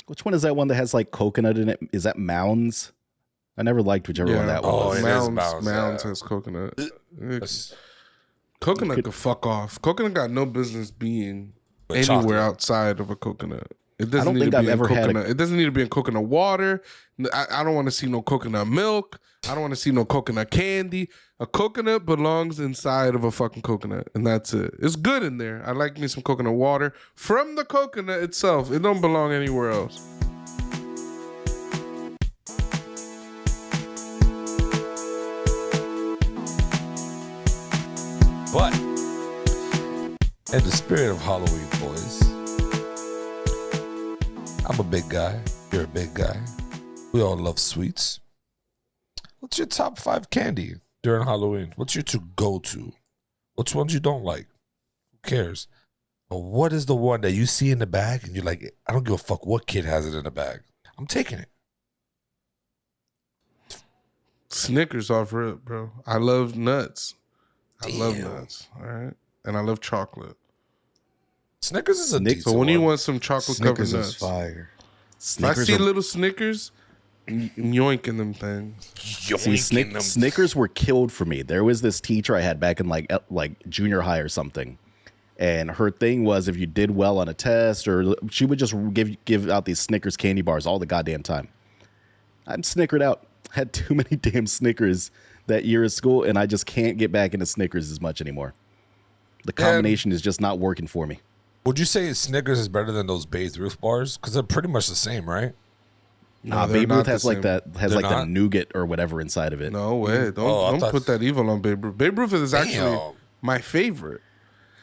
Which one is that one that has like coconut in it? Is that Mounds? I never liked whichever one that was. Mounds has coconut. Coconut could fuck off. Coconut got no business being anywhere outside of a coconut. It doesn't need to be in coconut. It doesn't need to be in coconut water. I don't want to see no coconut milk. I don't want to see no coconut candy. A coconut belongs inside of a fucking coconut, and that's it. It's good in there. I like me some coconut water from the coconut itself. It don't belong anywhere else. But in the spirit of Halloween, boys, I'm a big guy. You're a big guy. We all love sweets. What's your top 5 candy during Halloween? What's your to-go-to? Which ones you don't like? Who cares? But what is the one that you see in the bag and you're like, I don't give a fuck what kid has it in the bag. I'm taking it. Snickers off rip, bro. I love nuts. I love nuts. All right. And I love chocolate. Snickers is a decent So when one. you want some chocolate covered nuts. Is fire. If I see little Snickers, I'm yoinking them things. See, Snickers were killed for me. There was this teacher I had back in like junior high or something. And her thing was if you did well on a test, or she would just give out these Snickers candy bars all the goddamn time. I'm snickered out. Had too many damn Snickers that year at school, and I just can't get back into Snickers as much anymore. The combination is just not working for me. Would you say Snickers is better than those Babe Ruth bars? Because they're pretty much the same, right? Nah, Babe Ruth has like that the nougat or whatever inside of it. No way. Don't put that evil on Babe Ruth. Babe Ruth is actually my favorite.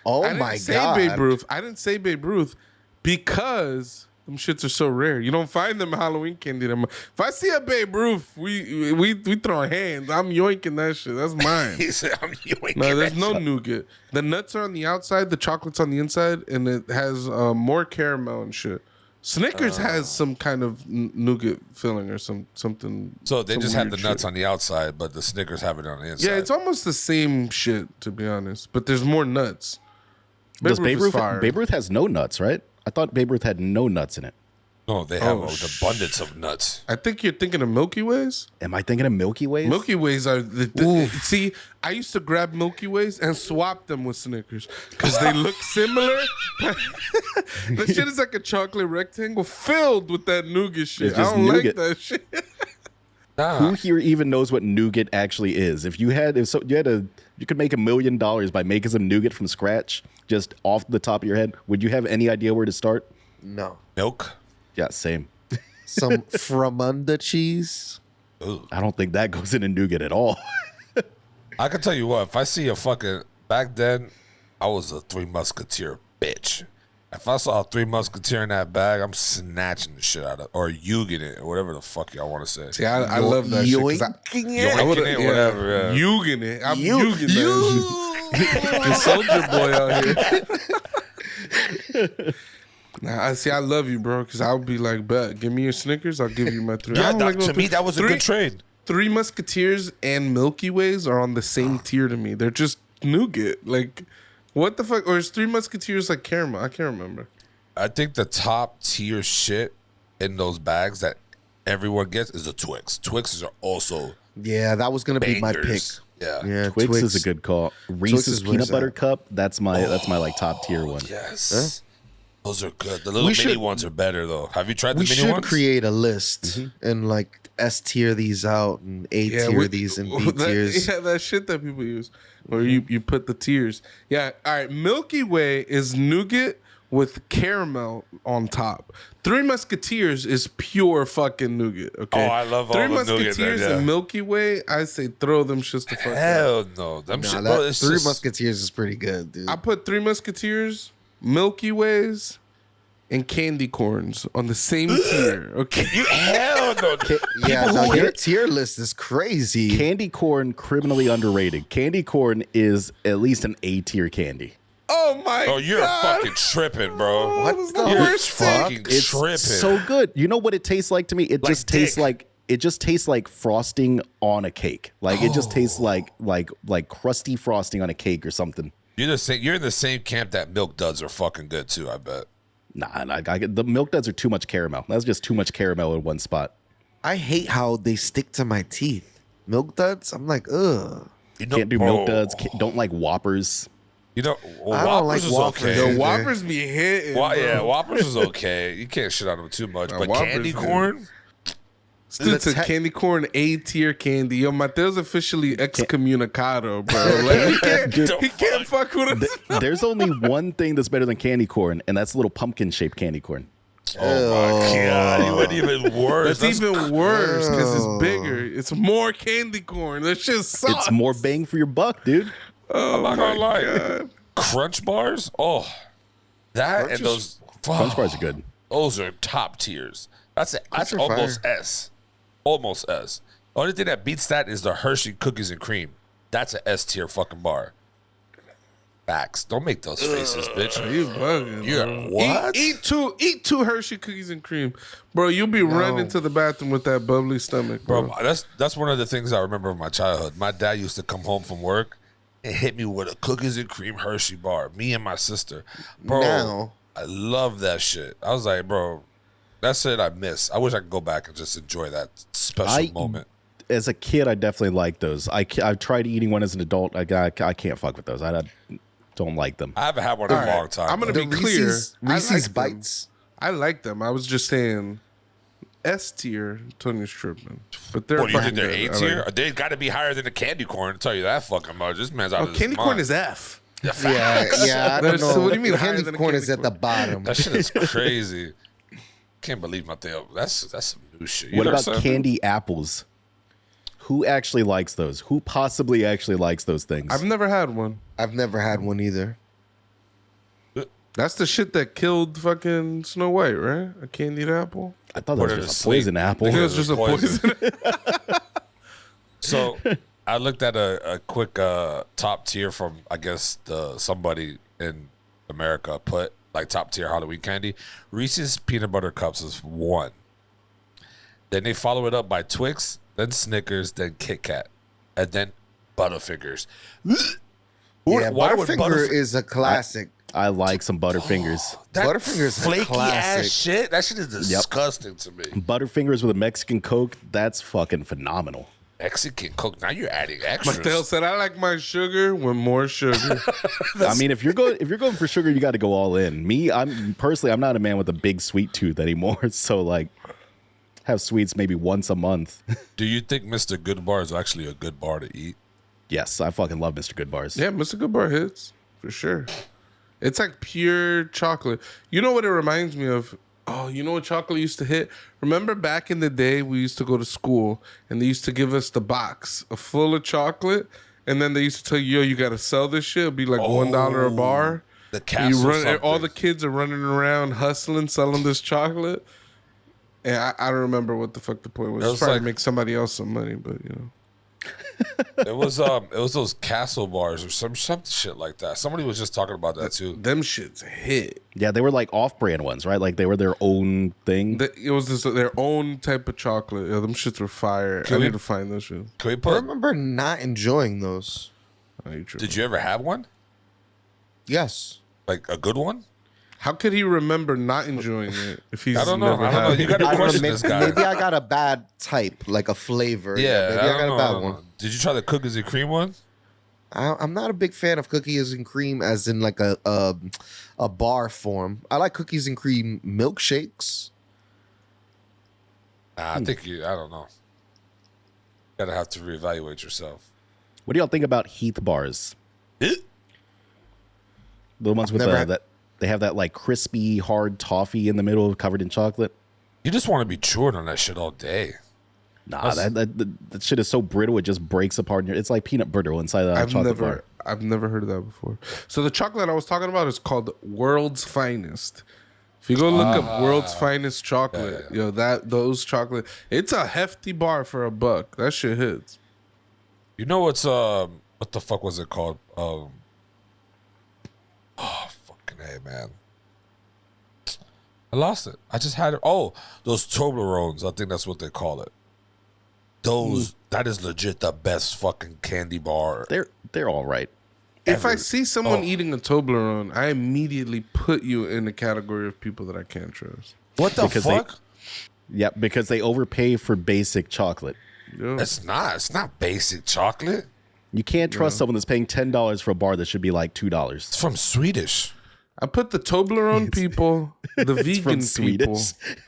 Oh my God. I didn't say Babe Ruth because them shits are so rare. You don't find them Halloween candy. If I see a Babe Ruth, we throw hands. I'm yoinking that shit. That's mine. He said, I'm yoinking. No, there's no nougat. The nuts are on the outside, the chocolate's on the inside, and it has more caramel and shit. Snickers has some kind of nougat filling or something. So they just have the nuts shit on the outside, but the Snickers have it on the inside. Yeah, it's almost the same shit, to be honest. But there's more nuts. Babe Ruth has no nuts, right? I thought Babe Ruth had no nuts in it. No, they have an abundance of nuts. I think you're thinking of Milky Ways. Am I thinking of Milky Ways? Milky Ways are see. I used to grab Milky Ways and swap them with Snickers because they look similar. That shit is like a chocolate rectangle filled with that nougat shit. I don't like that shit. Who here even knows what nougat actually is? You could make $1 million by making some nougat from scratch, just off the top of your head. Would you have any idea where to start? No. Milk? Yeah, same. Some Fromunda cheese? Ooh. I don't think that goes into nougat at all. I can tell you what, if I see a fucking... Back then, I was a Three Musketeer bitch. If I saw a Three Musketeer in that bag, I'm snatching the shit out of it. Or yugging it, or whatever the fuck y'all want to say. See, I love that shit. Yoinking it, whatever. Yeah. Yugging it. I'm yugging that. The soldier boy out here. Nah, I love you, bro, because I'll be like, bet, give me your Snickers, I'll give you my 3. Yeah, to me, that was a good trade. Three Musketeers and Milky Ways are on the same tier to me. They're just nougat. Like, what the fuck? Or is Three Musketeers like caramel? I can't remember. I think the top tier shit in those bags that everyone gets is the Twix. Twixes are also that was gonna be my pick. Yeah, Twix is a good call. Reese's peanut butter cup. That's my like top tier one. Yes. Those are good. The little mini ones are better, though. Have you tried the mini ones? We should create a list and, like, S tier these out and A tier these and B tiers. Yeah, that shit that people use. Or you put the tiers. Yeah, all right. Milky Way is nougat with caramel on top. Three Musketeers is pure fucking nougat, okay? Oh, I love all Three the Musketeers nougat there, and Milky Way, I say throw them shits the fuck out. Hell no. Three Musketeers is pretty good, dude. I put Three Musketeers, Milky Ways, and candy corns on the same tier. Okay. Hell no. Your tier list is crazy. Candy corn, criminally underrated. Candy corn is at least an A tier candy. Oh my God. Oh, you're fucking tripping, bro. What's the worst fucking tripping? It's so good. You know what it tastes like to me? It just tastes like frosting on a cake. Like it just tastes like crusty frosting on a cake or something. You're in the same camp that Milk Duds are fucking good too, I bet. Nah, the Milk Duds are too much caramel. That's just too much caramel in one spot. I hate how they stick to my teeth. Milk Duds, I'm like, ugh. Can't do Milk Duds. Don't like Whoppers. You know, I don't like Whoppers is Whoppers. okay. The Whoppers be hitting. Yeah, Whoppers is okay. You can't shit on them too much. But Whoppers candy good. corn? Dude, to candy corn A tier candy. Yo, Mateo's officially excommunicado, bro. Like, he can't fuck with us. There's only one thing that's better than candy corn, and that's little pumpkin shaped candy corn. Oh my God. You went even worse. That's even worse because it's bigger. It's more candy corn. That shit sucks. It's more bang for your buck, dude. I'm not gonna lie. Crunch bars? Oh. That and those Crunch bars are good. Those are top tiers. That's are almost fire. S. Almost S. The only thing that beats that is the Hershey cookies and cream. That's an S tier fucking bar. Facts. Don't make those faces, bitch. You bugging. You're bro. what? Eat two Hershey cookies and cream, bro. You'll be running to the bathroom with that bubbly stomach, bro. Bro, that's one of the things I remember of my childhood. My dad used to come home from work and hit me with a cookies and cream Hershey bar. Me and my sister. Bro, Now. I love that shit. I was like, bro, that's it I miss. I wish I could go back and just enjoy that special moment. As a kid, I definitely liked those. I've tried eating one as an adult. I can't fuck with those. I don't like them. I haven't had one in a long time. I'm gonna though. be clear. Reese's I like them. Bites. I like them. I was just saying S tier. Tony's tripping, but they're What, you fucking think they're good. A I tier? like They got to be higher than the candy corn. I'll tell you that fucking much. This man's out of his candy mind. corn is F. Yeah, Yeah, facts. I don't know. So what do you mean higher Candy than a corn candy is at the bottom. That shit is crazy. Can't believe my thing. That's some new shit. You What know about I'm saying? candy apples? Who actually likes those? Who possibly actually likes those things? I've never had one. I've never had one either. That's the shit that killed fucking Snow White, right? A candied apple. I thought that Put was her to just a sleep. poison apple. I think it was just a poison. So I looked at a quick top tier from, I guess, somebody in America put like top tier Halloween candy. Reese's peanut butter cups is 1. Then they follow it up by Twix, then Snickers, then Kit Kat, and then Butterfingers. Yeah, Butterfinger is a classic. I like some Butterfingers. That Butterfinger's a flaky classic. ass shit. That shit is disgusting to me. Butterfingers with a Mexican Coke, that's fucking phenomenal. Mexican Coke. Now you're adding extras. Mattel said, "I like my sugar with more sugar." I mean, if you're going for sugar, you got to go all in. Me, I'm not a man with a big sweet tooth anymore. So like, have sweets maybe once a month. Do you think Mr. Good Bar is actually a good bar to eat? Yes, I fucking love Mr. Good Bars. Yeah, Mr. Goodbar hits for sure. It's like pure chocolate. You know what it reminds me of? Oh, you know what chocolate used to hit? Remember back in the day, we used to go to school and they used to give us the box full of chocolate, and then they used to tell you, "Yo, you got to sell this shit. It'll be like $1 a bar." The And castle. all the kids are running around hustling, selling this chocolate. And I don't remember what the fuck the point was. It was Trying like- to make somebody else some money, but you know. It was those castle bars or some shit like that. Somebody was just talking about that too. Them shits hit. Yeah, they were like off-brand ones, right? Like they were their own thing. It was their own type of chocolate. Yeah, them shits were fire. I need to find those shit. Can we I put? remember not enjoying those. Oh, you tripping. Did you ever have one? Yes. Like a good one? How could he remember not enjoying it if he's I don't know. never I don't know. had You it? got to I don't know, question maybe, this guy. maybe I got a bad type, like a flavor. Yeah, maybe I got a bad one. Did you try the cookies and cream one? I'm not a big fan of cookies and cream as in like a bar form. I like cookies and cream milkshakes. I think you. I don't know. Gotta have to reevaluate yourself. What do y'all think about Heath bars? Eh? The ones with never had- that they have that like crispy hard toffee in the middle covered in chocolate. You just want to be chewing on that shit all day. Nah, that shit is so brittle it just breaks apart. It's like peanut brittle inside of a chocolate bar. I've never heard of that before. So the chocolate I was talking about is called World's Finest. If you go look up World's Finest chocolate, yo, those chocolate, it's a hefty bar for $1. That shit hits. You know what's what the fuck was it called? Oh fucking A, man. I lost it. I just had it. Oh, those Toblerones. I think that's what they call it. Those that is legit the best fucking candy bar. They're all right. If I see someone eating a Toblerone, I immediately put you in the category of people that I can't trust. What the fuck? Because they overpay for basic chocolate. Yeah. It's not basic chocolate. You can't trust someone that's paying $10 for a bar that should be like $2. It's from Swedish. I put the Toblerone people, the vegan people.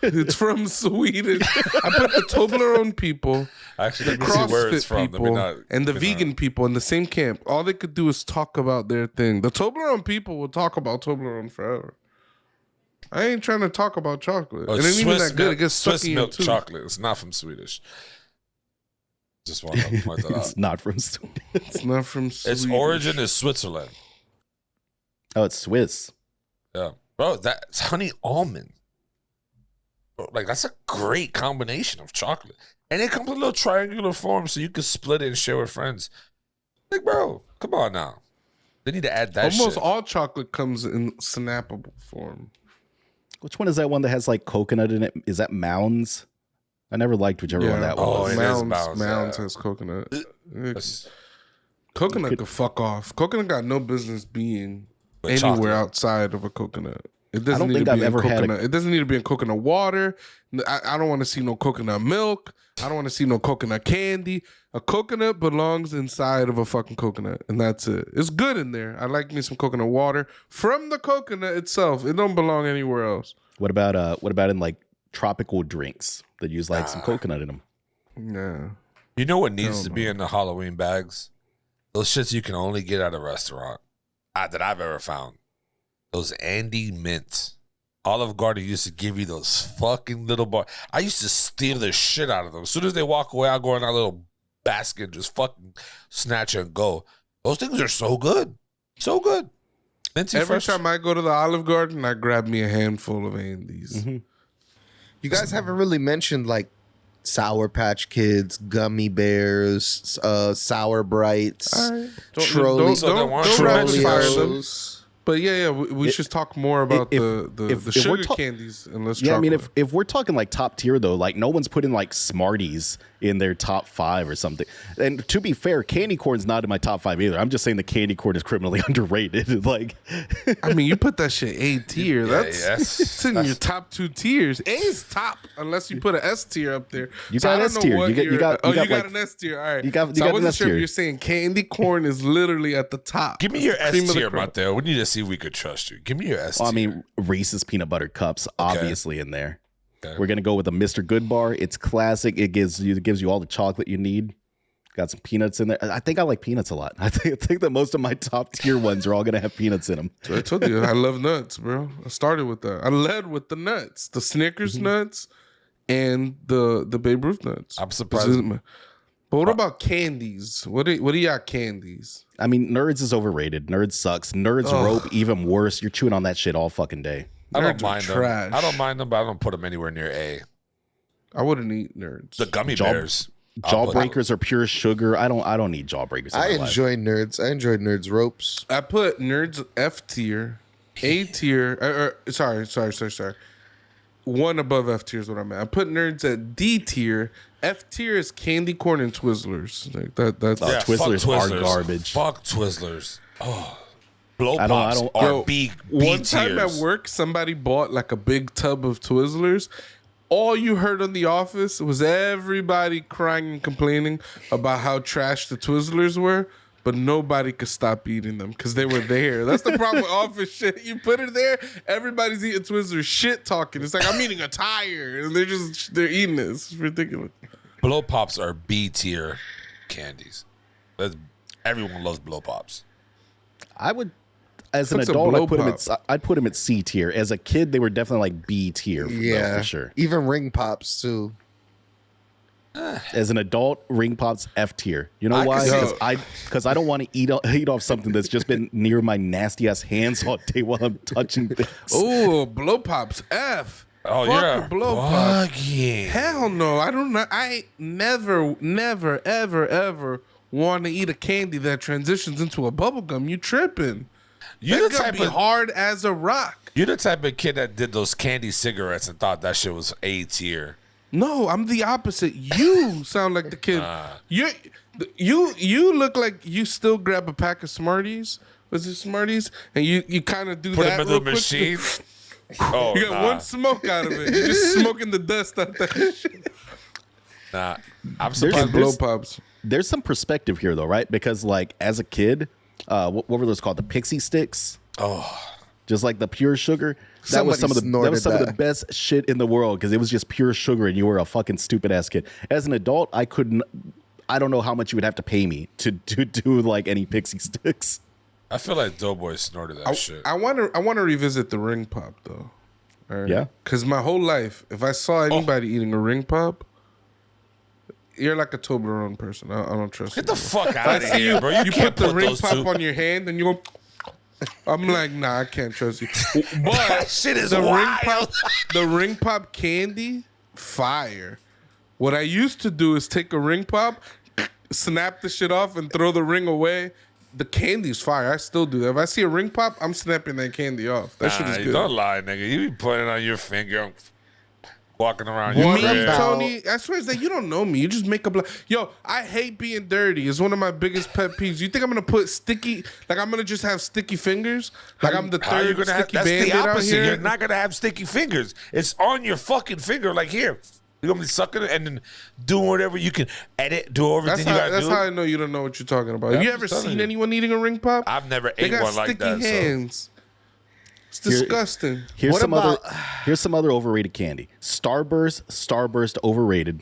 It's from Sweden. I put the Toblerone people, Actually, the let me see where it's CrossFit from. people, and the vegan people in the same camp. All they could do is talk about their thing. The Toblerone people will talk about Toblerone forever. I ain't trying to talk about chocolate. It ain't even that good. It gets Swiss stuck in milk your tooth. chocolate. It's not from Swedish. Just want to point that out. It's not from Sweden. It's not from Sweden. Its origin is Switzerland. Oh, it's Swiss. Yeah, bro, that's honey almond. Bro, like that's a great combination of chocolate, and it comes in a little triangular form, so you can split it and share with friends. Like, bro, come on now. They need to add that. Almost shit. all chocolate comes in snappable form. Which one is that one that has like coconut in it? Is that Mounds? I never liked whichever one that Oh, was. it is Mounds, Mounds yeah. has coconut. That's- Coconut could fuck off. Coconut got no business being But anywhere chocolate. outside of a coconut. It doesn't don't need think to I've be in ever had coconut. It doesn't need to be in coconut water. I don't want to see no coconut milk. I don't want to see no coconut candy. A coconut belongs inside of a fucking coconut, and that's it. It's good in there. I like me some coconut water from the coconut itself. It don't belong anywhere else. What about in like tropical drinks that use like some coconut in them? Nah. You know what needs to be in the Halloween bags? Those shits you can only get at a restaurant that I've ever found. Those Andy Mints. Olive Garden used to give you those fucking little bars. I used to steal the shit out of them. As soon as they walk away, I'll go in that little basket and just fucking snatch and go. Those things are so good. So good. Minty Every fresh. time I go to the Olive Garden, I grab me a handful of Andes. Mm-hmm. You guys haven't really mentioned like Sour Patch Kids, Gummy Bears, Sour Brights, All right. Trolley- Don't rapid fire them. Trolleos. But yeah, we should talk more about the if sugar we're ta- candies and less Yeah, I chocolate. mean, if we're talking like top tier though, like no one's putting like Smarties in their top 5 or something. And to be fair, candy corn's not in my top 5 either. I'm just saying the candy corn is criminally underrated. Like, I mean, you put that shit A tier. That's yes. it's in your top 2 tiers. A is top unless you put an S tier up there. You So got I don't S know tier. what You got- you're- you got- oh, you got, you got like- an S tier. All right. you got so I an wasn't S sure if tier. you're saying candy corn is literally at the top. Give me your Cream S of the tier, crop. Mateo. We need to see if we could trust you. Give me your S tier. I mean, Reese's peanut butter cups, obviously in there. Okay. We're gonna go with a Mr. Good bar. It's classic. It gives you all the chocolate you need. Got some peanuts in there. I think I like peanuts a lot. I think that most of my top tier ones are all gonna have peanuts in them. I told you I love nuts, bro. I started with that. I led with the nuts, the Snickers Mm-hmm. nuts, and the Babe Ruth nuts. I'm surprised. But what about candies? What are y'all candies? I mean, Nerds is overrated. Nerds sucks. Nerds Rope even worse. You're chewing on that shit all fucking day. I don't Nerds are mind them. trash. I don't mind them, but I don't put them anywhere near A. I wouldn't eat Nerds. The gummy Jaw- bears. I'll put- Jawbreakers are pure sugar. I don't need jawbreakers. In I my life. enjoy Nerds. I enjoyed Nerds Ropes. I put Nerds F tier, A tier. Sorry. One above F tier is what I meant. I put Nerds at D tier. F tier is candy corn and Twizzlers. Like that. That's Yeah. Twizzlers are garbage. Fuck Twizzlers. Oh, blow I pops don't- are Yo, B One tiers. time at work, somebody bought like a big tub of Twizzlers. All you heard in the office was everybody crying and complaining about how trash the Twizzlers were, but nobody could stop eating them because they were there. That's the problem with office shit. You put it there, everybody's eating Twizzlers, shit talking. It's like I'm eating a tire, and they're eating it. It's ridiculous. Blow pops are B tier candies. Everyone loves blow pops. I would, as an What's a adult, blow I'd put them at C tier. As a kid, they were definitely like B tier. Yeah, for sure. Even Ring Pops too. As an adult, Ring Pops F tier. You know I why? can see- Because I don't want to eat off something that's just been near my nasty ass hands all day while I'm touching things. Oh, blow pops F. Oh, Fuck yeah. a blow pop. Yeah. Hell no, I don't know. I never, ever want to eat a candy that transitions into a bubble gum. You tripping? You're That the gonna type be of hard as a rock. You're the type of kid that did those candy cigarettes and thought that shit was A tier. No, I'm the opposite. You sound like the kid. You look like you still grab a pack of Smarties. Was it Smarties? And you kind of do Put that them in real the quick. machine. Oh, You got one smoke out of it. You're just smoking the dust out that shit. Nah, I'm There's- surprised. Blow pops. There's some perspective here, though, right? Because, like, as a kid, what were those called? The pixie sticks? Oh, Just like the pure sugar. That was some of the best shit in the world because it was just pure sugar and you were a fucking stupid ass kid. As an adult, I don't know how much you would have to pay me to do like any pixie sticks. I feel like Doughboy snorted that shit. I want to revisit the ring pop though. All right? Yeah. Because my whole life, if I saw anybody eating a ring pop, you're like a Toblerone person. I don't trust you. Get the fuck out of here, bro. You can't put the ring those pop two. on your hand and you go. I'm like, nah, I can't trust you. But That shit is the wild. the ring pop candy, fire. What I used to do is take a ring pop, snap the shit off, and throw the ring away. The candy's fire. I still do that. If I see a ring pop, I'm snapping that candy off. That shit is good. Don't lie, nigga. You be putting it on your finger, walking around Me, your What crib. about- Tony, I swear that you don't know me. You just make up. Yo, I hate being dirty. It's one of my biggest pet peeves. You think I'm gonna put sticky? Like I'm gonna just have sticky fingers? Like I'm the How you third gonna have? sticky That's bandit the out opposite. here? You're not gonna have sticky fingers. It's on your fucking finger, like here. You're gonna be sucking it and then doing whatever you can edit, do everything you gotta That's do. how I know you don't know what you're talking about. Yeah, Have you I'm ever just telling seen you. anyone eating a ring pop? I've never They ate got one like sticky that. So. hands. It's disgusting. Here's What some about- other overrated candy. Starburst overrated.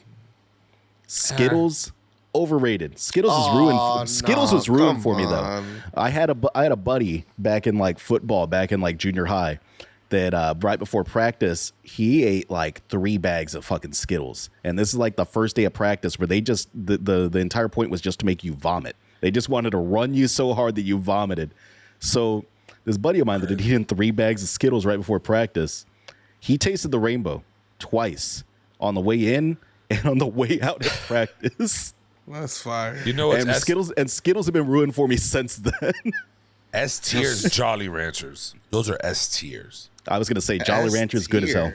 Skittles overrated. Skittles was ruined. Skittles was ruined for me though. on. I had a buddy back in like football, back in like junior high, that right before practice he ate like 3 bags of fucking Skittles, and this is like the first day of practice where they just the entire point was just to make you vomit. They just wanted to run you so hard that you vomited. So this buddy of mine that had eaten 3 bags of Skittles right before practice, he tasted the rainbow twice on the way in and on the way out of practice. That's fire. You know what's And Skittles have been ruined for me since then. S tiers? Jolly Ranchers. Those are S tiers. I was gonna say Jolly Rancher is good as hell.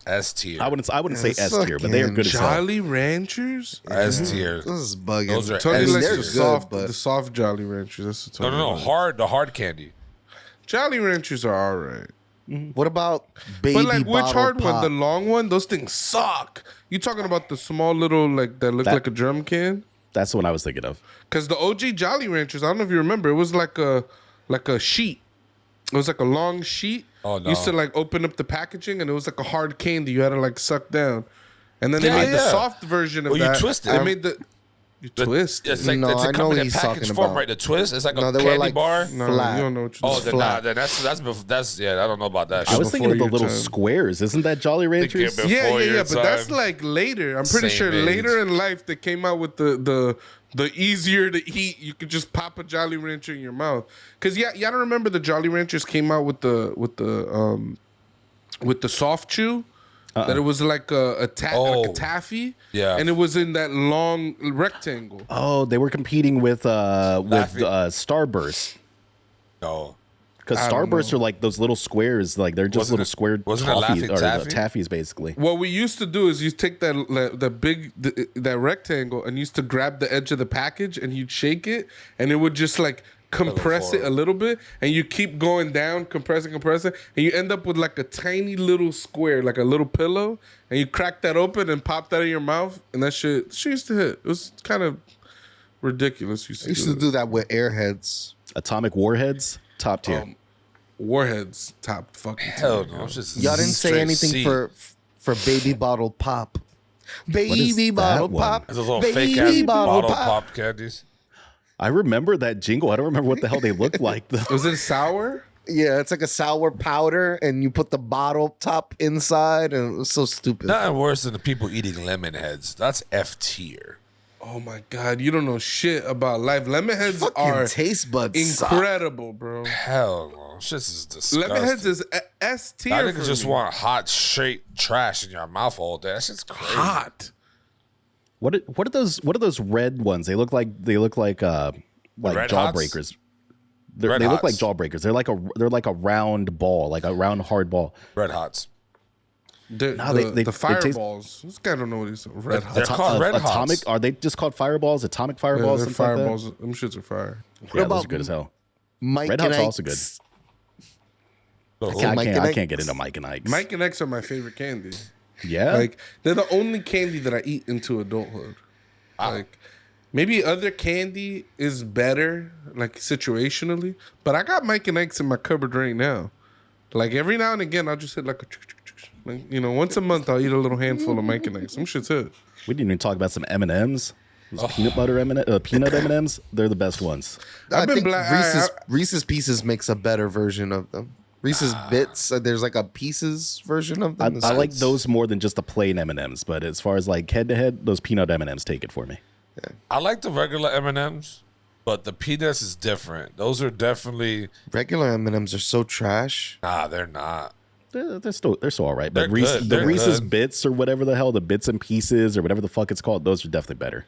S tier. I wouldn't say S tier, but they are good as hell. Jolly Ranchers? S tier. This is bugging. Those are Tony S likes tier. the good, soft, but- the soft Jolly Ranchers. That's what Tony No. likes. The hard candy. Jolly Ranchers are all right. What about baby But like, which bottle hard pop? one? The long one? Those things suck. You talking about the small little like that look That- like a drum can? That's the one I was thinking of. Because the OG Jolly Ranchers, I don't know if you remember, it was like a sheet. It was like a long sheet. Oh, no. You used to like open up the packaging, and it was like a hard candy. You had to like suck down, and then they Yeah, made the yeah. soft version of Well, you that. twist it. They made the twist. It's like No, it's I a know come what in he's package talking form, about. right? The twist. It's like No, a they were candy like bar. No, flat. you don't know what you're Oh, talking then flat. nah, then that's yeah. I don't know about that. I shit. was thinking of the Before your little time. squares. Isn't that Jolly Ranchers? Before Yeah, your but that's time. like later. I'm pretty Same sure age. later in life they came out with the easier to eat. You could just pop a Jolly Rancher in your mouth. Cause y'all don't remember the Jolly Ranchers came out with the soft chew. That it was like a taffy. Yeah. And it was in that long rectangle. Oh, they were competing with Starburst. No. Because I don't Starbursts are like those little squares, like they're just Wasn't little it- square wasn't it toffees, Laffy or Taffy? taffies, basically. What we used to do is you take that rectangle and used to grab the edge of the package and you'd shake it and it would just like compress it a little bit and you keep going down, compressing, and you end up with like a tiny little square, like a little pillow, and you crack that open and pop that in your mouth, and that shit used to hit. It was kind of ridiculous. I used to do that with Airheads. Atomic Warheads, top tier. Warheads, top fucking. Hell tier, no. bro. It's just Y'all didn't say straight anything C. for baby bottle pop. is Baby that bottle one? pop. It's those little Baby fake ass bottle bottle pop. pop candies. I remember that jingle. I don't remember what the hell they looked like though. Was it sour? Yeah, it's like a sour powder, and you put the bottle top inside, and it was so stupid. Nothing worse than the people eating lemon heads. That's F tier. Oh my god, you don't know shit about life. Lemonheads Fucking are taste buds suck. incredible, bro. Hell no. This is disgusting. Lemonheads is S tier. I think for you just me. want hot, straight trash in your mouth all day. That shit's crazy. hot. What are those red ones? They look like Red jawbreakers. Red They look like Hots. jawbreakers. They're like a round ball, like a round hard ball. Red Hots. The fireballs. This guy don't know what he's red hot. They're called red atomic. hots. Are they just called fireballs? Atomic fireballs. They're fireballs. Like them shits are fire. Yeah, those are good as hell. Mike Red and Hot's also Ike's. good. I can't get into Mike and Ike's. Mike and Ike's are my favorite candy. Yeah, Like they're the only candy that I eat into adulthood. Like maybe other candy is better, like situationally, but I got Mike and Ike's in my cupboard right now. Like every now and again, I'll just hit like once a month I'll eat a little handful of Mike and Ike's. Some shit's it. we didn't even talk about some M&Ms. Those peanut butter peanut M&Ms. They're the best ones. I think Reese's Pieces makes a better version of them. Reese's Bits, there's like a Pieces version of them. I like those more than just the plain M&Ms, but as far as like head to head, those peanut M&Ms take it for me. Yeah. I like the regular M&Ms, but the peanuts is different. Those are definitely Regular M&Ms are so trash. Nah, they're not. They're still all right. They're But good. the Reese's good. Bits or whatever the hell, the Bits and Pieces or whatever the fuck it's called, those are definitely better.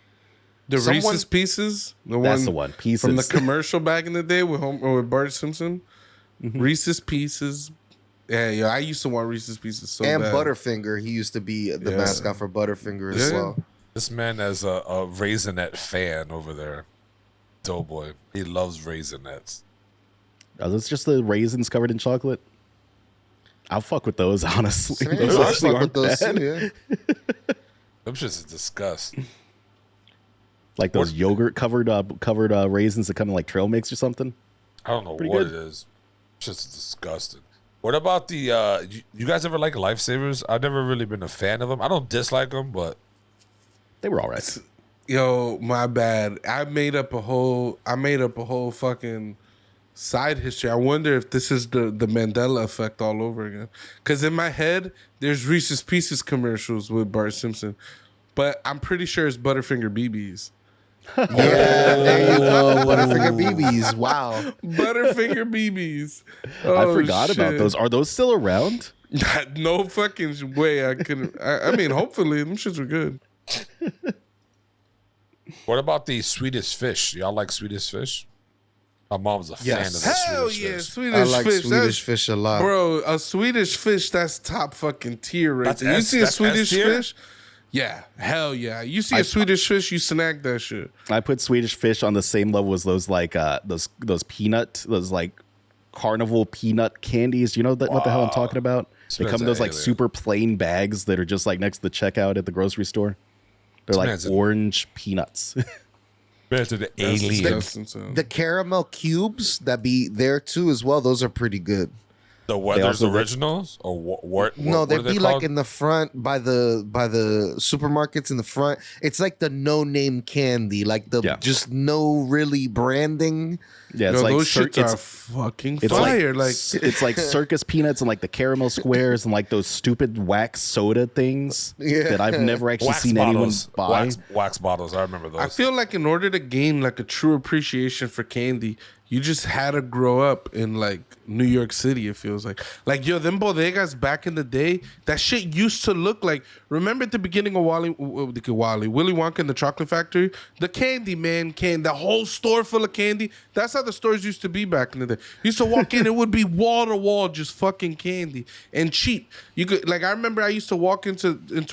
The Reese's Pieces, That's the one. Pieces from the commercial back in the day with Bart Simpson. Mm-hmm. Reese's Pieces. Yeah, I used to want Reese's Pieces so and bad. Butterfinger, he used to be the mascot for Butterfinger as well. This man is a Raisinette fan over there. Doughboy. He loves Raisinets. Are those just the raisins covered in chocolate? I'll fuck with those, honestly. Same. Those I'll actually fuck aren't with those bad. too, yeah. Them shits is disgust. Like those yogurt covered raisins that come in like trail mix or something. I don't know Pretty what good. it is. Just disgusting. What about the you guys ever like Lifesavers? I've never really been a fan of them. I don't dislike them, but They were all right. Yo, my bad. I made up a whole fucking side history. I wonder if this is the Mandela effect all over again. Because in my head, there's Reese's Pieces commercials with Bart Simpson, but I'm pretty sure it's Butterfinger BBs. Yeah, there you go. Butterfinger BBs. Wow. Butterfinger BBs. I forgot about those. Are those still around? No fucking way. I couldn't. I mean, hopefully, them shits were good. what about the Swedish Fish? Y'all like Swedish Fish? My mom's a fan of the Hell Swedish yeah, Fish. Swedish I like fish. Swedish fish a lot. Bro, a Swedish fish, that's top fucking tier right That's there. You S- see a that's Swedish S-tier? fish? Yeah, hell yeah. You see a Swedish fish, you snack that shit. I put Swedish Fish on the same level as those like those like carnival peanut candies. You know what the hell I'm talking about? They come in those like super plain bags that are just like next to the checkout at the grocery store. They're like orange peanuts. Compared to the alien. The caramel cubes that be there too as well. Those are pretty good. The Weathers originals or what? No, they'd be like called? in the front by the supermarkets in the front. It's like the no name candy, like the just no really branding. Yeah, it's like those shits are fucking it's fire. Like it's like circus peanuts and like the caramel squares and like those stupid wax soda things that I've never actually seen anyone buy. Wax bottles, I remember those. I feel like in order to gain like a true appreciation for candy, you just had to grow up in like New York City. It feels like yo, them bodegas back in the day, that shit used to look like. Remember at the beginning of Willy Wonka and the Chocolate Factory, the candy man the whole store full of candy. That's how the stores used to be back in the day. You used to walk in, it would be wall to wall just fucking candy and cheap. You could like I remember I used to walk into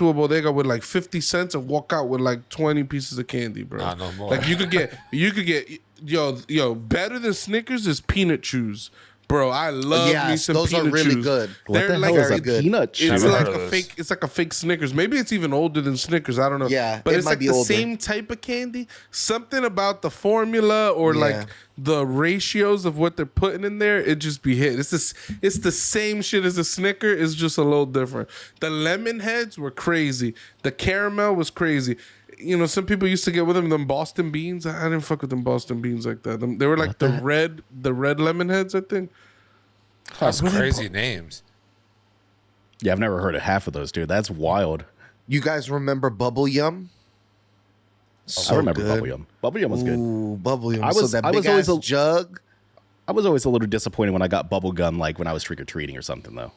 a bodega with like 50 cents and walk out with like 20 pieces of candy, bro. Nah, no more. Like you could get yo better than Snickers is peanut chews. Bro, I love me some those peanut are really chews. good. What the hell is a peanut chew? It's Never like heard a of fake. It's like a fake Snickers. Maybe it's even older than Snickers. I don't know. Yeah, but it it's might like be the older. same type of candy. Something about the formula or like the ratios of what they're putting in there. It just be hit. It's the same shit as a Snicker. It's just a little different. The lemon heads were crazy. The caramel was crazy. You know, some people used to get with them Boston beans. I didn't fuck with them Boston beans like that. They were like the red lemon heads, I think. That's crazy names. Yeah, I've never heard of half of those, dude. That's wild. You guys remember Bubble Yum? I remember Bubble Yum. Bubble Yum was good. Ooh, Bubble Yum. I was always a jug. I was always a little disappointed when I got bubble gum, like when I was trick or treating or something, though.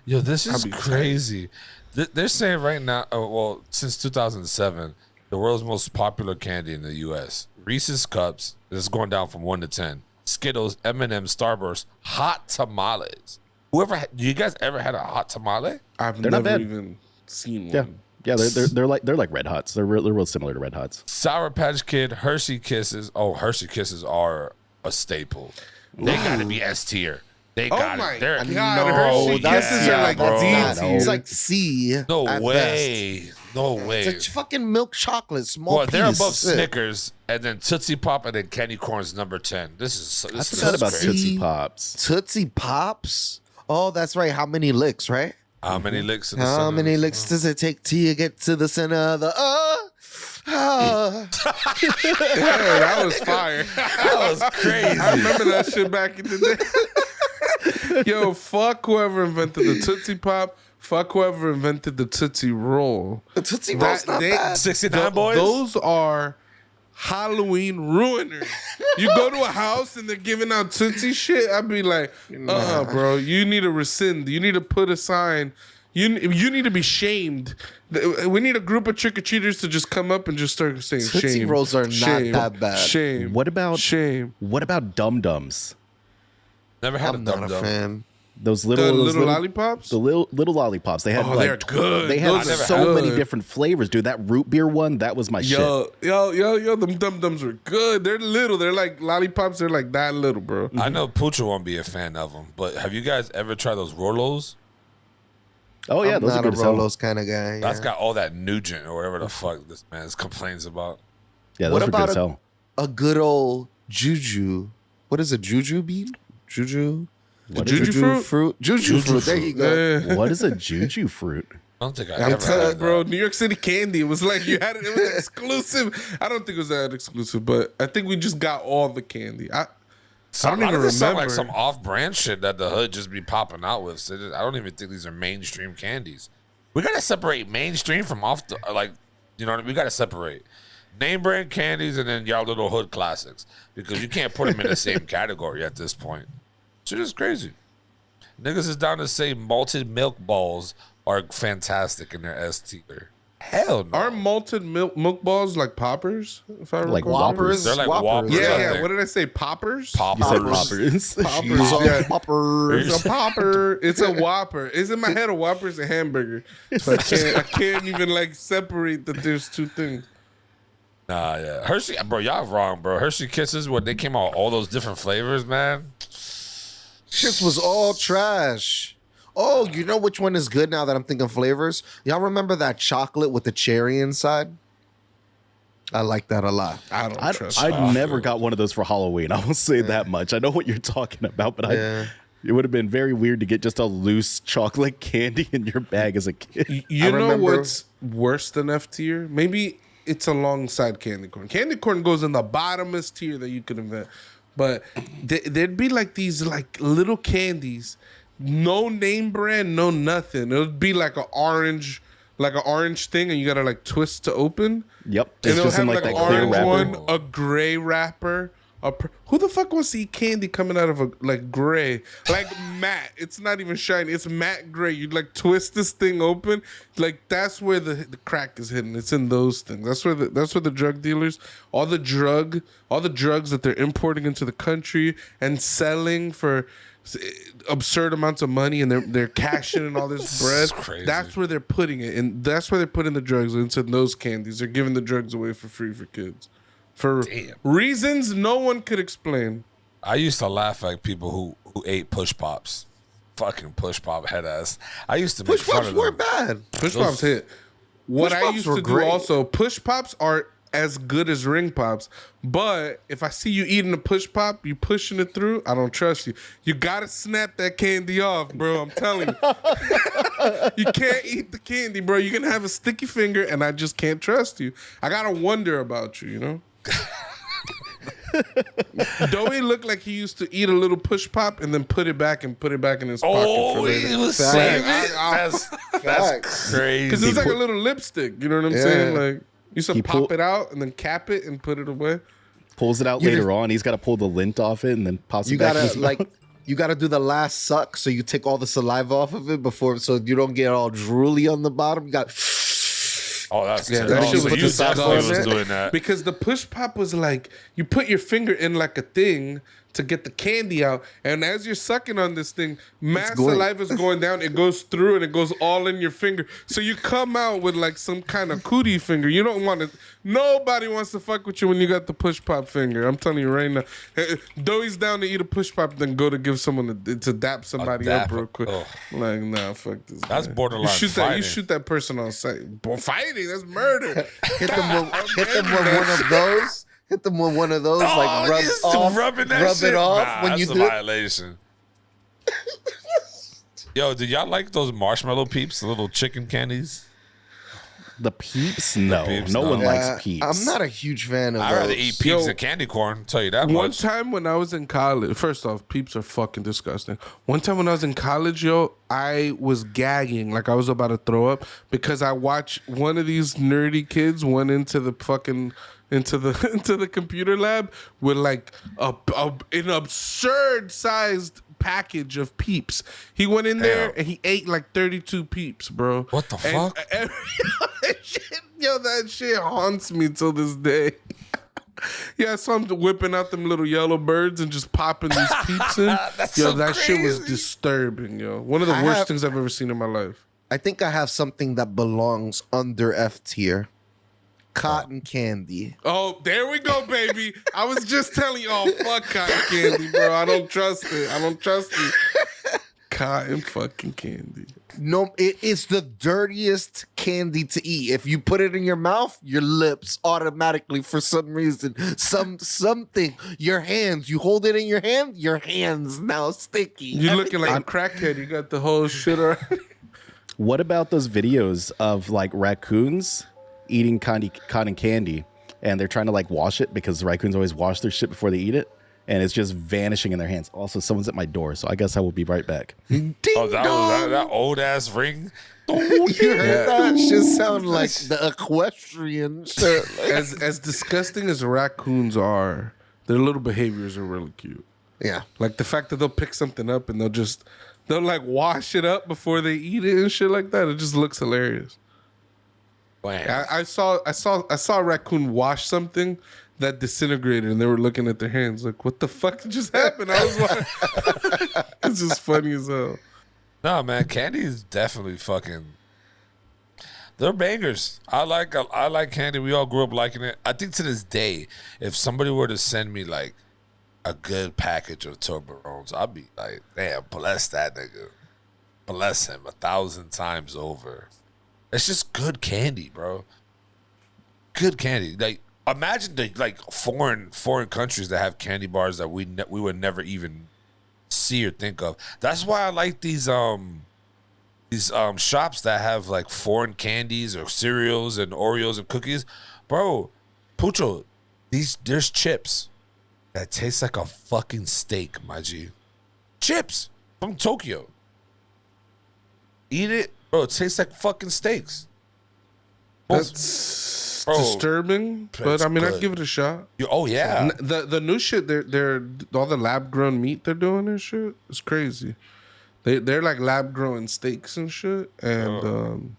Yo, this is crazy. They're saying right now, well, since 2007, the world's most popular candy in the U.S. Reese's Cups is going down from 1 to 10. Skittles, M&M, Starburst, Hot Tamales. You guys ever had a hot tamale? I've They're not never bad. even seen Yeah. one. Yeah, they're like Red Hots. They're real similar to Red Hots. Sour Patch Kid, Hershey Kisses. Oh, Hershey Kisses are a staple. They got to be S tier. They got my it. They're God, no, Hershey Kisses are like bro. D Not, tier. it's like C. No at way. best. No way. It's a fucking milk chocolate, small Well, they're piece. above That's it. Snickers, and then Tootsie Pop, and then candy corn's number 10. This I is forgot about crazy. Tootsie Pops. Tootsie Pops. Oh, that's right. How many licks, right? How many licks? In the How center? many licks does it take till you get to the center of the Hey, that was fire. That was crazy. I remember that shit back in the day. Yo, fuck whoever invented the Tootsie Pop. Fuck whoever invented the Tootsie Roll. The Tootsie Roll's not bad. 69 boys? Those are Halloween ruiners. You go to a house and they're giving out Tootsie shit. I'd be like, bro, you need to rescind. You need to put a sign. You need to be shamed. We need a group of trick-or-treaters to just come up and just start saying Tootsie shame. Rolls are not shame, that bad. Shame. What about shame? What about Dum Dums? Never had I'm a not Dum a Dum. fan. Those The little little lollipops? The little lollipops. They had Oh, they're good. They had Those are so many good. different flavors, dude. That root beer one, that was my shit. Yo, them dum-dums are good. They're little. They're like lollipops. They're like that little, bro. I know Pucho won't be a fan of them, but have you guys ever tried those Rolos? Oh yeah, I'm those are not a good as hell. Rolos kind of guy. That's yeah. got all that Nugent or whatever the fuck this man complains about. Yeah, those What are good about as hell. a good old juju? What is a juju bean? Juju? What Juju is fruit? Juju fruit. There you go. Yeah. What is a juju fruit? I don't think I I'm ever telling you, had bro. that. New York City candy. It was like you had it. It was exclusive. I don't think it was that exclusive, but I think we just got all the candy. I don't even This sound remember. like some off-brand shit that the hood just be popping out with. So I don't even think these are mainstream candies. We gotta separate mainstream from off the you know what I mean? We gotta separate name brand candies and then y'all little hood classics because you can't put them in the same category at this point. Shit is crazy. Niggas is down to say malted milk balls are fantastic in their S tier. Hell no. Aren't malted milk balls like poppers? If I Like recall? Whoppers? They're like Whoppers. Whoppers. Yeah, I yeah. think. What did I say? Poppers? You said Poppers. poppers. Poppers. Yeah. Poppers. It's a popper. It's a Whopper. It's in my head. A Whopper is a hamburger. So I can't even like separate that. There's two things. Nah, yeah. Hershey, bro, y'all wrong, bro. Hershey Kisses, when they came out all those different flavors, man. Shit was all trash. Oh, you know which one is good now that I'm thinking flavors? Y'all remember that chocolate with the cherry inside? I like that a lot. I don't I trust. never got one of those for Halloween. I will say that much. I know what you're talking about, but Yeah. it would have been very weird to get just a loose chocolate candy in your bag as a kid. You I know remember- what's worse than F tier? Maybe it's alongside candy corn. Candy corn goes in the bottomest tier that you could invent. But there'd be like these like little candies, no name brand, no nothing. It would be like an orange thing, and you gotta like twist to open. Yep. And It's it'll just in have like like that an clear orange wrapper. one, a gray wrapper. Who the fuck wants to eat candy coming out of a like gray, like matte? It's not even shiny. It's matte gray. You like twist this thing open, like that's where the crack is hidden. It's in those things. That's where the drug dealers, all the drugs that they're importing into the country and selling for absurd amounts of money, and they're cashing in all this bread. It's crazy. That's where they're putting it, and that's where they're putting the drugs into those candies. They're giving the drugs away for free for kids. For reasons no one could explain. I used to laugh at people who ate push pops. Fucking push pop head ass. I used to make Push fun pops of them. weren't bad. Push pops hit. What Push I pops used were to great. do also, push pops are as good as ring pops. But if I see you eating a push pop, you pushing it through, I don't trust you. You gotta snap that candy off, bro. I'm telling you. You can't eat the candy, bro. You're gonna have a sticky finger, and I just can't trust you. I gotta wonder about you, you know? Doughy looked like he used to eat a little push pop and then put it back in his pocket for Oh, later. he was Facts. saving it. That's crazy. Because it's like a little lipstick, you know what I'm saying? Like you used to He pop pull- it out and then cap it and put it away. Pulls it out You later just- on. He's got to pull the lint off it and then pops You it back in gotta his mouth. you gotta do the last suck so you take all the saliva off of it before so you don't get all drooly on the bottom. You got Oh, that's Yeah, terrible. that shit So was you the sauce definitely on was it. doing that. Because the push pop was like you put your finger in like a thing to get the candy out. And as you're sucking on this thing, mass going. saliva is going down. It goes through and it goes all in your finger. So you come out with like some kind of cootie finger. You don't want to. Nobody wants to fuck with you when you got the push pop finger. I'm telling you right now. Doughy's down to eat a push pop, then go to give someone to dap somebody up real quick. Oh. Like, nah, fuck this. That's guy. borderline You fighting. shoot that person on sight. Fighting, that's murder. Hit them with one of those. Hit them with one of those, like rub just off, rubbing that rub shit? it off Nah, when that's you a do it. violation. Yo, did y'all like those marshmallow peeps, the little chicken candies? The Peeps? No. Peeps, no no. one likes Peeps. I'm not a huge fan of I'd those. rather eat peeps than candy corn. I'll tell you that One much. time when I was in college, first off, Peeps are fucking disgusting. One time when I was in college, yo, I was gagging like I was about to throw up because I watched one of these nerdy kids went into the fucking into the computer lab with like an absurd sized package of Peeps. He went in there and he ate like 32 Peeps, bro. What the fuck? Yo, that shit haunts me till this day. Yeah, I saw him whipping out them little yellow birds and just popping these Peeps in. That's Yo, so that shit was crazy. disturbing, yo. One of the worst things I've ever seen in my life. I think I have something that belongs under F tier. Cotton candy. Oh, there we go, baby. I was just telling you, oh, fuck cotton candy, bro. I don't trust it. I don't trust it. Cotton fucking candy. No, it is the dirtiest candy to eat. If you put it in your mouth, your lips automatically, for some reason, something, your hands, you hold it in your hand, your hands now sticky. You looking like a crackhead. You got the whole shit around. What about those videos of like raccoons eating cotton candy and they're trying to like wash it because raccoons always wash their shit before they eat it and it's just vanishing in their hands. Also, someone's at my door, so I guess I will be right back. Ding Oh, that dong. was that old ass ring. You heard that? Shit sound like the equestrian shit. As disgusting as raccoons are, their little behaviors are really cute. Yeah. Like the fact that they'll pick something up and they'll like wash it up before they eat it and shit like that. It just looks hilarious. Wow. I saw a raccoon wash something that disintegrated and they were looking at their hands like, what the fuck just happened? I was like, it's just funny as hell. No, man, candy is definitely fucking. They're bangers. I like candy. We all grew up liking it. I think to this day, if somebody were to send me like a good package of Toblerones, I'd be like, damn, bless that nigga. Bless him 1,000 times over. It's just good candy, bro. Good candy. Like, imagine the like foreign countries that have candy bars that we would never even see or think of. That's why I like these shops that have like foreign candies or cereals and Oreos and cookies. Bro, Pucho, there's chips that taste like a fucking steak, my G. Chips from Tokyo. Eat it, bro. It tastes like fucking steaks. That's Bro, disturbing, but it's I mean, I'd good. give it a shot. Oh yeah. The new shit, they're all the lab grown meat they're doing and shit. It's crazy. They're like lab growing steaks and shit, and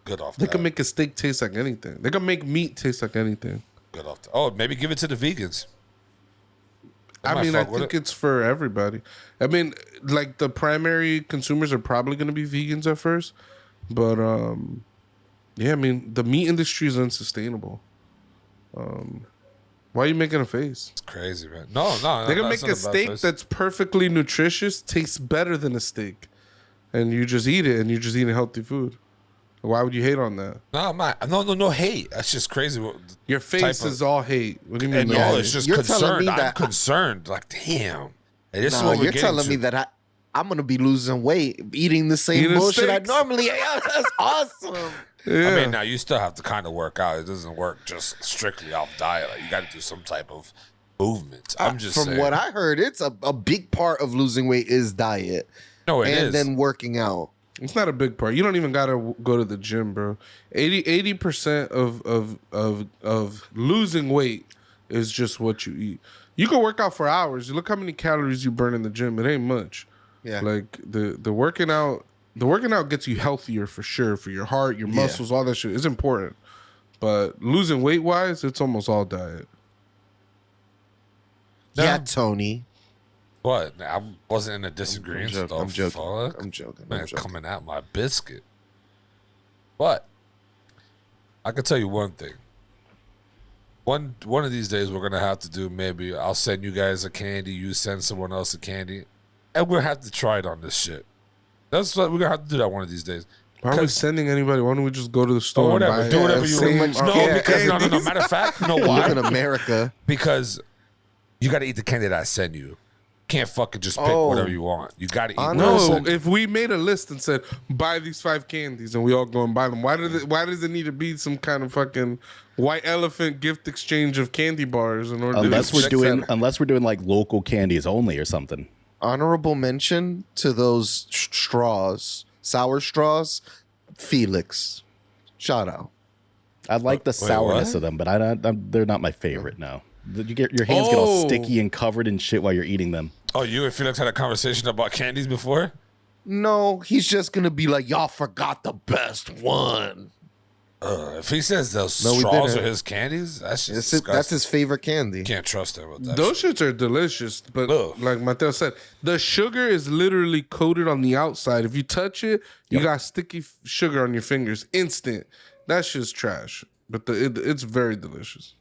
Good off they that. can make a steak taste like anything. They can make meat taste like anything. Good off that. Oh, maybe give it to the vegans. I might mean, I fuck with think it. it's for everybody. I mean, like the primary consumers are probably going to be vegans at first, but yeah, I mean, the meat industry is unsustainable. Why are you making a face? It's crazy, man. No. They can that's make not a bad steak face. that's perfectly nutritious taste better than a steak, and you just eat it, and you're just eating healthy food. Why would you hate on that? No, I'm not. No hate. That's just crazy. Your face is all hate. What do you mean? And no no, hate? it's just You're concerned. telling me I'm that- concerned. Like, damn. And this is No, what we're you're getting telling to. me that I'm gonna be losing weight eating the same Eating bullshit steaks. I normally eat. That's awesome. Yeah. I mean, now you still have to kind of work out. It doesn't work just strictly off diet. Like, you got to do some type of movement. I'm just From saying. what I heard, it's a big part of losing weight is diet No, it and is. then working out. It's not a big part. You don't even gotta go to the gym, bro. 80% of losing weight is just what you eat. You can work out for hours. You look how many calories you burn in the gym. It ain't much. Yeah. Like the working out gets you healthier for sure, for your heart, your muscles, all that shit is important. But losing weight wise, it's almost all diet. Yeah, Tony. What? I wasn't in a disagreement. I'm joking. I'm joking. Man, coming at my biscuit. But I can tell you one thing. One of these days we're gonna have to do. Maybe I'll send you guys a candy. You send someone else a candy, and we'll have to try it on this shit. That's what we're gonna have to do that one of these days. Why are we sending anybody? Why don't we just go to the store? Or whatever. And buy Do whatever you want. No, because no. Matter of fact, you know why? Live in America. Because you got to eat the candy that I send you. Can't fucking just pick whatever you want. You got to eat. No, if we made a list and said buy these 5 candies and we all go and buy them, why does it need to be some kind of fucking white elephant gift exchange of candy bars in order? Unless we're doing like local candies only or something. Honorable mention to those straws, sour straws, Felix. Shout out. I like the sourness of them, but they're not my favorite now. You get your hands get all sticky and covered in shit while you're eating them. Oh, you and Felix had a conversation about candies before? No, he's just gonna be like, y'all forgot the best one. If he says those straws are his candies, that's just that's his favorite candy. Can't trust him with that. Those shits are delicious, but like Mateo said, the sugar is literally coated on the outside. If you touch it, you got sticky sugar on your fingers, instant. That shit's trash, but it's very delicious.